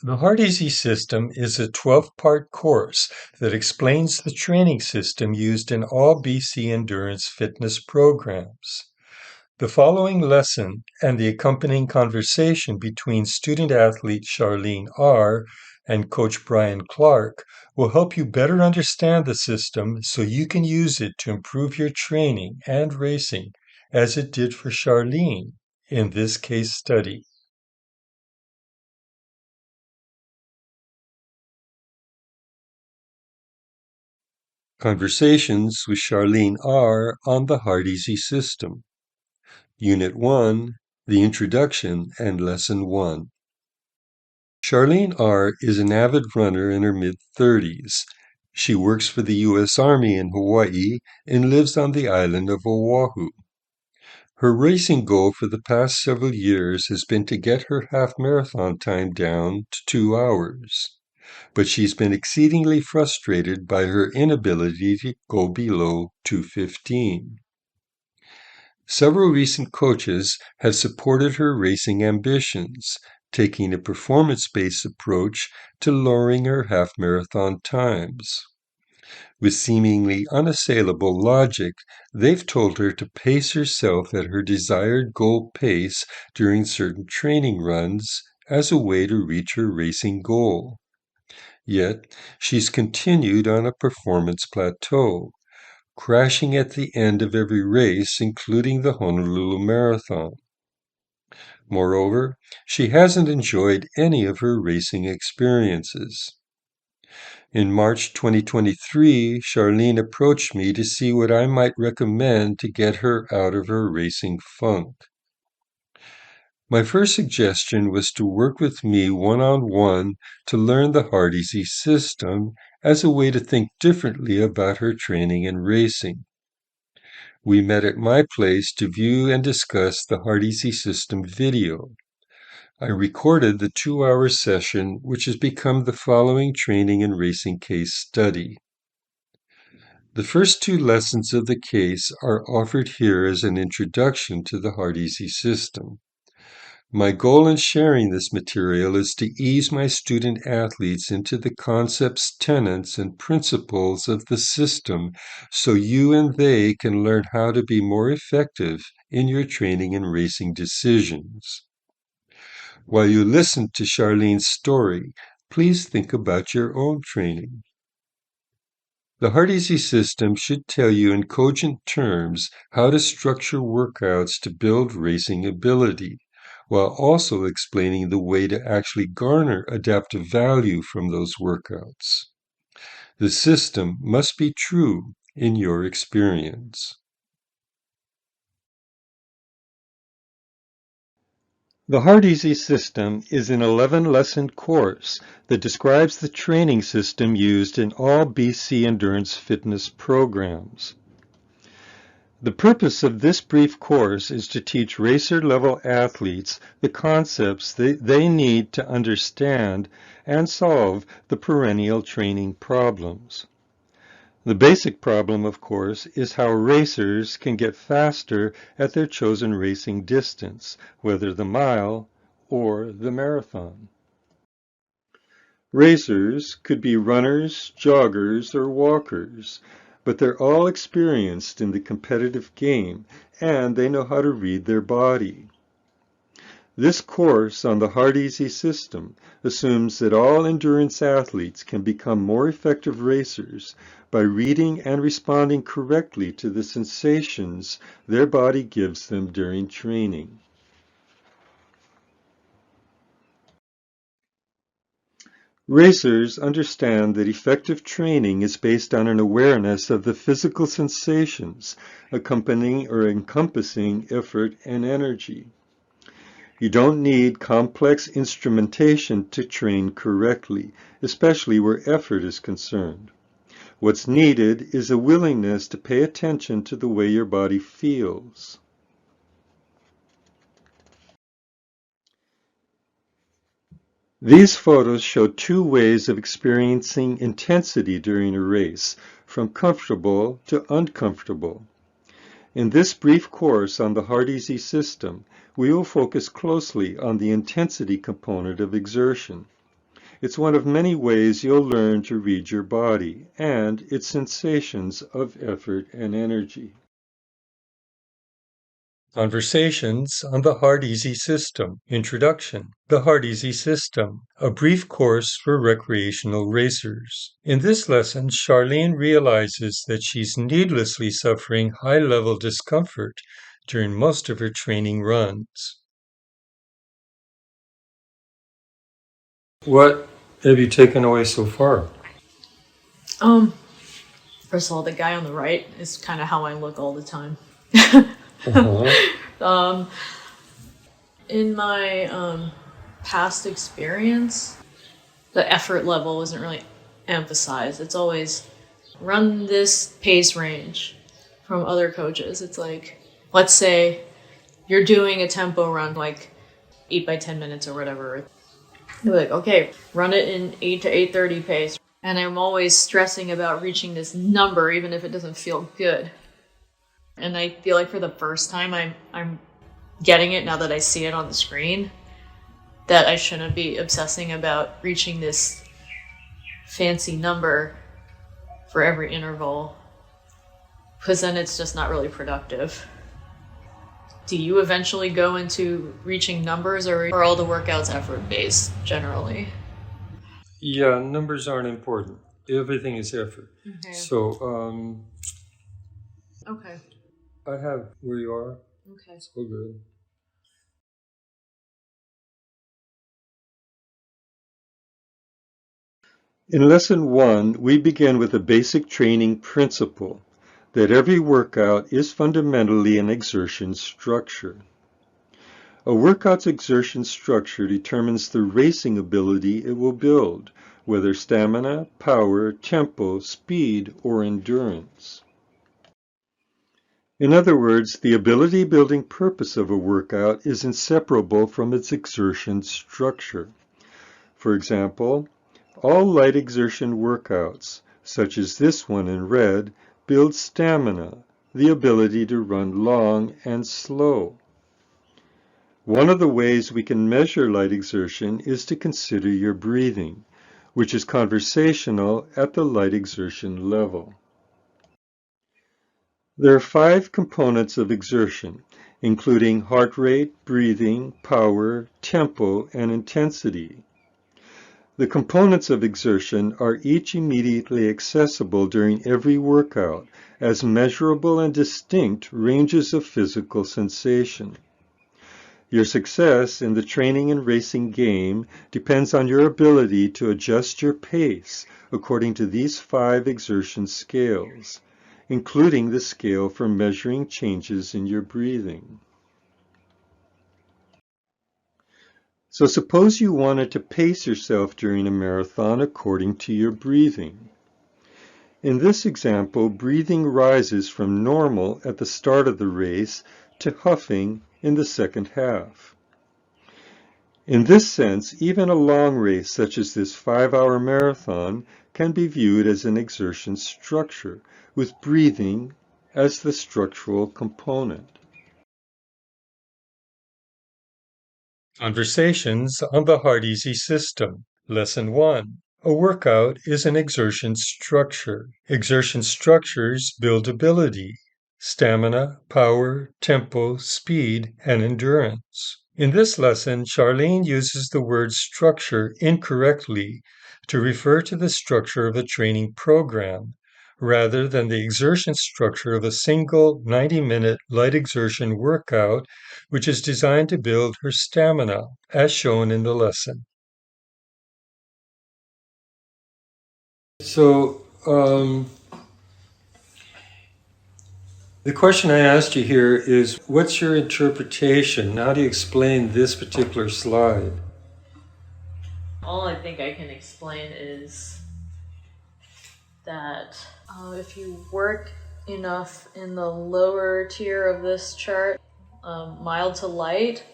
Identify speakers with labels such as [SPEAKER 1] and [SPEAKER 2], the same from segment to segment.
[SPEAKER 1] The Heart Easy System is a 12-part course that explains the training system used in all BC Endurance fitness programs. The following lesson and the accompanying conversation between student-athlete Charlene R. and Coach Brian Clark will help you better understand the system so you can use it to improve your training and racing, as it did for Charlene in this case study. Conversations with Charlene R. on the Heart Easy System. Unit 1, The Introduction and Lesson 1. Charlene R. is an avid runner in her mid-30s. She works for the U.S. Army in Hawaii and lives on the island of Oahu. Her racing goal for the past several years has been to get her half-marathon time down to 2 hours. But she's been exceedingly frustrated by her inability to go below 2:15. Several recent coaches have supported her racing ambitions, taking a performance-based approach to lowering her half-marathon times. With seemingly unassailable logic, they've told her to pace herself at her desired goal pace during certain training runs as a way to reach her racing goal. Yet, she's continued on a performance plateau, crashing at the end of every race, including the Honolulu Marathon. Moreover, she hasn't enjoyed any of her racing experiences. In March 2023, Charlene approached me to see what I might recommend to get her out of her racing funk. My first suggestion was to work with me one-on-one to learn the Heart Easy system as a way to think differently about her training and racing. We met at my place to view and discuss the Heart Easy system video. I recorded the 2-hour session, which has become the following training and racing case study. The first 2 lessons of the case are offered here as an introduction to the Heart Easy system. My goal in sharing this material is to ease my student athletes into the concepts, tenets, and principles of the system so you and they can learn how to be more effective in your training and racing decisions. While you listen to Charlene's story, please think about your own training. The Heart Easy system should tell you in cogent terms how to structure workouts to build racing ability, while also explaining the way to actually garner adaptive value from those workouts. The system must be true in your experience. The Heart Easy system is an 11-lesson course that describes the training system used in all BC Endurance fitness programs. The purpose of this brief course is to teach racer-level athletes the concepts they need to understand and solve the perennial training problems. The basic problem, of course, is how racers can get faster at their chosen racing distance, whether the mile or the marathon. Racers could be runners, joggers, or walkers, but they're all experienced in the competitive game, and they know how to read their body. This course on the Heart Easy system assumes that all endurance athletes can become more effective racers by reading and responding correctly to the sensations their body gives them during training. Racers understand that effective training is based on an awareness of the physical sensations accompanying or encompassing effort and energy. You don't need complex instrumentation to train correctly, especially where effort is concerned. What's needed is a willingness to pay attention to the way your body feels. These photos show 2 ways of experiencing intensity during a race, from comfortable to uncomfortable. In this brief course on the Heart Easy system, we will focus closely on the intensity component of exertion. It's one of many ways you'll learn to read your body and its sensations of effort and energy. Conversations on the Hard Easy System. Introduction. The Hard Easy System. A brief course for recreational racers. In this lesson, Charlene realizes that she's needlessly suffering high-level discomfort during most of her training runs. What have you taken away so far?
[SPEAKER 2] First of all, the guy on the right is kind of how I look all the time. In my past experience, the effort level wasn't really emphasized. It's always run this pace range from other coaches. It's like, let's say you're doing a tempo run, like 8 by 10 minutes or whatever. You're like, okay, run it in 8 to 8:30 pace. And I'm always stressing about reaching this number, even if it doesn't feel good. And I feel like for the first time, I'm getting it now that I see it on the screen, that I shouldn't be obsessing about reaching this fancy number for every interval, because then it's just not really productive. Do you eventually go into reaching numbers, or are all the workouts effort-based generally?
[SPEAKER 1] Yeah, numbers aren't important. Everything is effort.
[SPEAKER 2] Okay.
[SPEAKER 1] So,
[SPEAKER 2] Okay.
[SPEAKER 1] I have where you are.
[SPEAKER 2] Okay.
[SPEAKER 1] So good. In Lesson 1, we begin with a basic training principle that every workout is fundamentally an exertion structure. A workout's exertion structure determines the racing ability it will build, whether stamina, power, tempo, speed, or endurance. In other words, the ability-building purpose of a workout is inseparable from its exertion structure. For example, all light exertion workouts, such as this one in red, build stamina, the ability to run long and slow. One of the ways we can measure light exertion is to consider your breathing, which is conversational at the light exertion level. There are 5 components of exertion, including heart rate, breathing, power, tempo, and intensity. The components of exertion are each immediately accessible during every workout as measurable and distinct ranges of physical sensation. Your success in the training and racing game depends on your ability to adjust your pace according to these 5 exertion scales, including the scale for measuring changes in your breathing. So suppose you wanted to pace yourself during a marathon according to your breathing. In this example, breathing rises from normal at the start of the race to huffing in the second half. In this sense, even a long race such as this 5-hour marathon can be viewed as an exertion structure, with breathing as the structural component. Conversations on the Hard Easy System. Lesson 1. A workout is an exertion structure. Exertion structures build ability, stamina, power, tempo, speed, and endurance. In this lesson, Charlene uses the word structure incorrectly to refer to the structure of a training program, rather than the exertion structure of a single 90-minute light exertion workout, which is designed to build her stamina, as shown in the lesson. So, the question I asked you here is, what's your interpretation? How do you explain this particular slide?
[SPEAKER 2] All I think I can explain is that if you work enough in the lower tier of this chart, mild to light,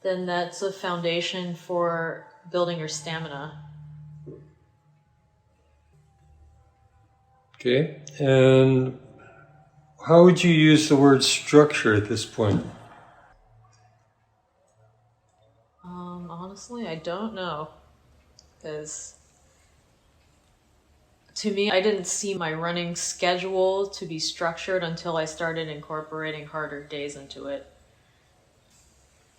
[SPEAKER 2] then that's a foundation for building your stamina.
[SPEAKER 1] Okay, and how would you use the word structure at this point?
[SPEAKER 2] Honestly, I don't know. because to me, I didn't see my running schedule to be structured until I started incorporating harder days into it.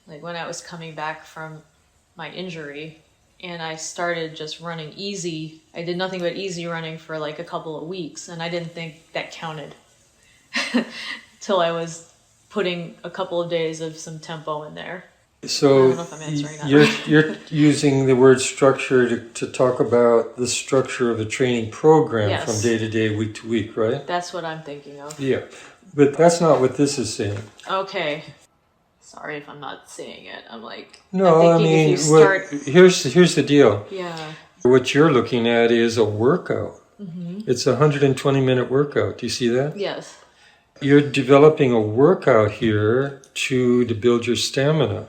[SPEAKER 2] Like when I was coming back from my injury and I started just running easy, I did nothing but easy running for like a couple of weeks, and I didn't think that counted till I was putting a couple of days of some tempo in there.
[SPEAKER 1] So
[SPEAKER 2] I don't know if I'm answering that right.
[SPEAKER 1] you're using the word structure to talk about the structure of a training program
[SPEAKER 2] Yes.
[SPEAKER 1] from day to day, week to week, right?
[SPEAKER 2] That's what I'm thinking of.
[SPEAKER 1] Yeah, but that's not what this is saying.
[SPEAKER 2] Okay. Sorry if I'm not saying it. I'm like,
[SPEAKER 1] No,
[SPEAKER 2] I'm
[SPEAKER 1] I
[SPEAKER 2] thinking
[SPEAKER 1] mean,
[SPEAKER 2] if you start...
[SPEAKER 1] here's the deal.
[SPEAKER 2] Yeah.
[SPEAKER 1] What you're looking at is a workout.
[SPEAKER 2] Mm-hmm.
[SPEAKER 1] It's a 120-minute workout. Do you see that?
[SPEAKER 2] Yes.
[SPEAKER 1] You're developing a workout here to build your stamina.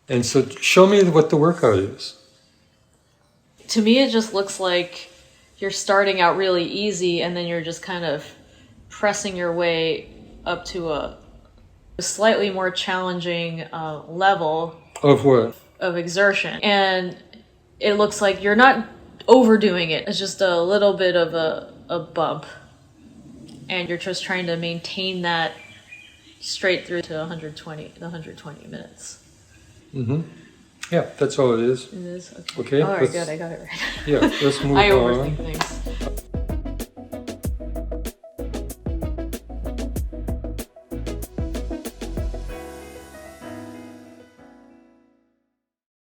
[SPEAKER 1] And so show me what the workout is.
[SPEAKER 2] To me, it just looks like you're starting out really easy and then you're just kind of pressing your way up to a slightly more challenging level
[SPEAKER 1] Of what?
[SPEAKER 2] of exertion. And it looks like you're not overdoing it. It's just a little bit of a bump. And you're just trying to maintain that straight through to the 120 minutes.
[SPEAKER 1] Mm-hmm. Yeah, that's all it is.
[SPEAKER 2] It is? Okay.
[SPEAKER 1] Okay,
[SPEAKER 2] All right,
[SPEAKER 1] let's-
[SPEAKER 2] good. I got it right.
[SPEAKER 1] Yeah, let's move
[SPEAKER 2] I
[SPEAKER 1] on.
[SPEAKER 2] overthink things.